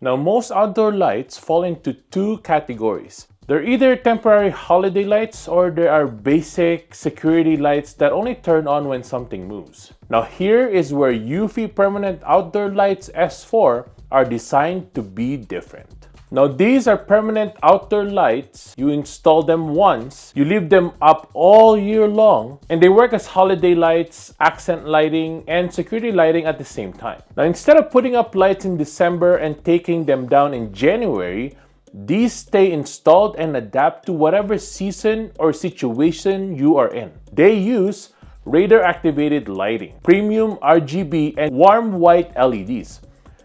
Now, most outdoor lights fall into two categories. They're either temporary holiday lights or they are basic security lights that only turn on when something moves. Now, here is where eufy permanent outdoor lights S4 are designed to be different. Now, these are permanent outdoor lights. You install them once, you leave them up all year long, and they work as holiday lights, accent lighting, and security lighting at the same time. Now, instead of putting up lights in December and taking them down in January, these stay installed and adapt to whatever season or situation you are in. They use radar-activated lighting, premium RGB, and warm white LEDs,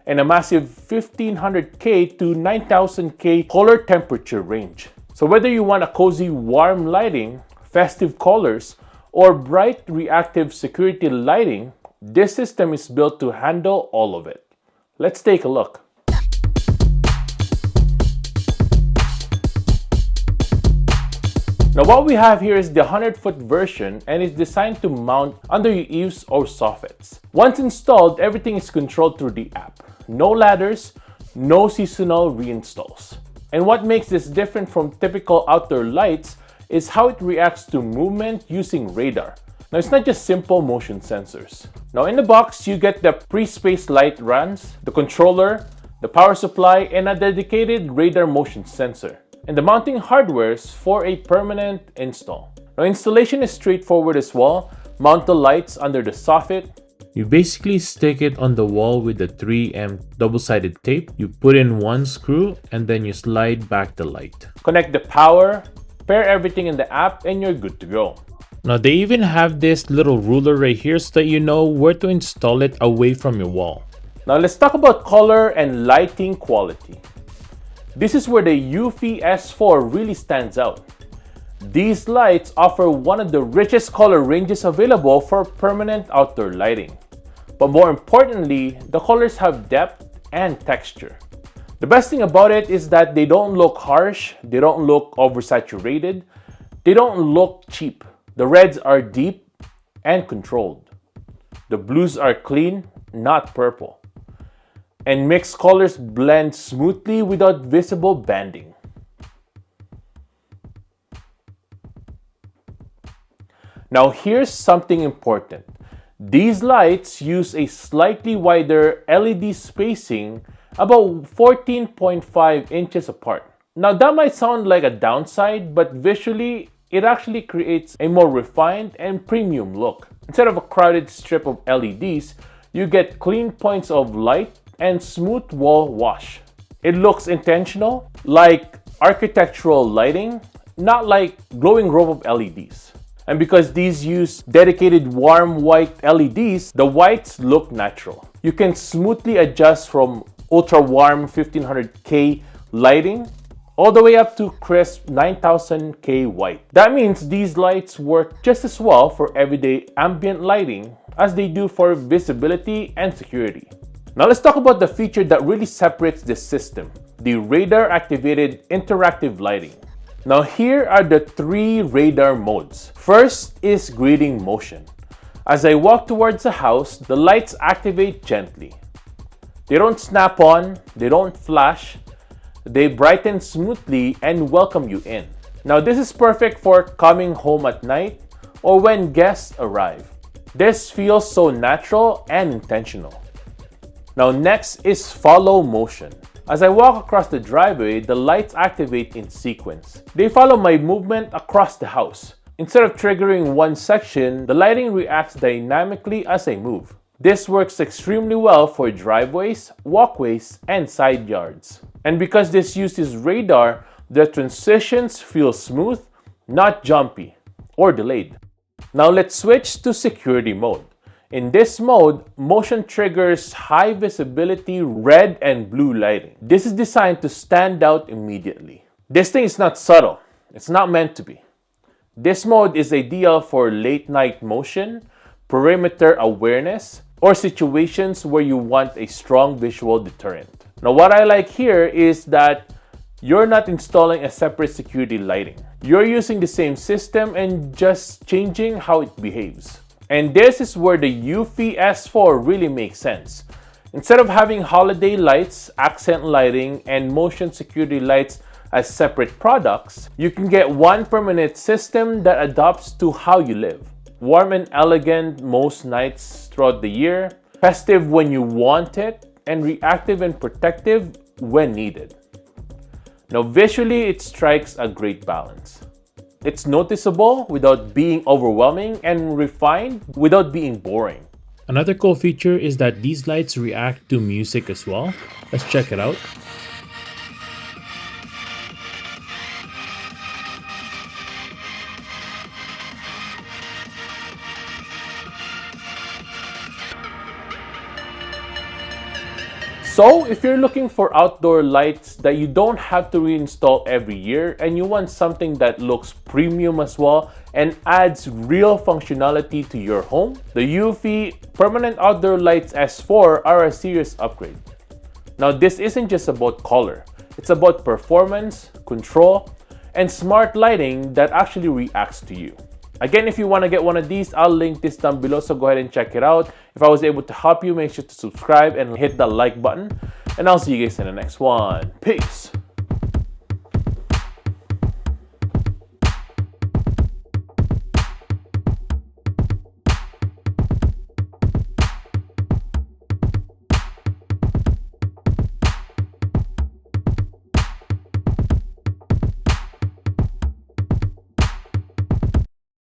and a massive 1500K to 9000K color temperature range. So whether you want a cozy warm lighting, festive colors, or bright reactive security lighting, this system is built to handle all of it. Let's take a look. Now what we have here is the 100-foot version and is designed to mount under your eaves or soffits. Once installed, everything is controlled through the app. No ladders, no seasonal reinstalls. And what makes this different from typical outdoor lights is how it reacts to movement using radar. Now it's not just simple motion sensors. Now in the box, you get the pre-spaced light runs, the controller, the power supply, and a dedicated radar motion sensor. And the mounting hardware is for a permanent install. Now installation is straightforward as well. Mount the lights under the soffit. You basically stick it on the wall with the 3M double-sided tape. You put in one screw and then you slide back the light. Connect the power, pair everything in the app, and you're good to go. Now they even have this little ruler right here so that you know where to install it away from your wall. Now let's talk about color and lighting quality. This is where the eufy S4 really stands out. These lights offer one of the richest color ranges available for permanent outdoor lighting. But more importantly, the colors have depth and texture. The best thing about it is that they don't look harsh, they don't look oversaturated, they don't look cheap. The reds are deep and controlled. The blues are clean, not purple. And mixed colors blend smoothly without visible banding. Now here's something important. These lights use a slightly wider LED spacing, about 14.5 inches apart. Now that might sound like a downside, but visually it actually creates a more refined and premium look. Instead of a crowded strip of LEDs, you get clean points of light and smooth wall wash. It looks intentional, like architectural lighting, not like glowing row of LEDs. And because these use dedicated warm white LEDs, the whites look natural. You can smoothly adjust from ultra warm 1500K lighting all the way up to crisp 9000K white. That means these lights work just as well for everyday ambient lighting as they do for visibility and security. Now let's talk about the feature that really separates this system, the radar-activated interactive lighting. Now here are the three radar modes. First is greeting motion. As I walk towards the house, the lights activate gently. They don't snap on, they don't flash, they brighten smoothly and welcome you in. Now this is perfect for coming home at night or when guests arrive. This feels so natural and intentional. Now next is follow motion. As I walk across the driveway, the lights activate in sequence. They follow my movement across the house. Instead of triggering one section, the lighting reacts dynamically as I move. This works extremely well for driveways, walkways, and side yards. And because this uses radar, the transitions feel smooth, not jumpy or delayed. Now let's switch to security mode. In this mode, motion triggers high visibility red and blue lighting. This is designed to stand out immediately. This thing is not subtle. It's not meant to be. This mode is ideal for late night motion, perimeter awareness, or situations where you want a strong visual deterrent. Now what I like here is that you're not installing a separate security lighting. You're using the same system and just changing how it behaves. And this is where the eufy S4 really makes sense. Instead of having holiday lights, accent lighting, and motion security lights as separate products, you can get one permanent system that adapts to how you live. Warm and elegant most nights throughout the year, festive when you want it, and reactive and protective when needed. Now visually, it strikes a great balance. It's noticeable without being overwhelming and refined without being boring. Another cool feature is that these lights react to music as well. Let's check it out. So, if you're looking for outdoor lights that you don't have to reinstall every year and you want something that looks premium as well and adds real functionality to your home, the eufy Permanent Outdoor Lights S4 are a serious upgrade. Now, this isn't just about color, it's about performance, control, and smart lighting that actually reacts to you. Again, if you want to get one of these, I'll link this down below, so go ahead and check it out. If I was able to help you, make sure to subscribe and hit the like button. And I'll see you guys in the next one. Peace!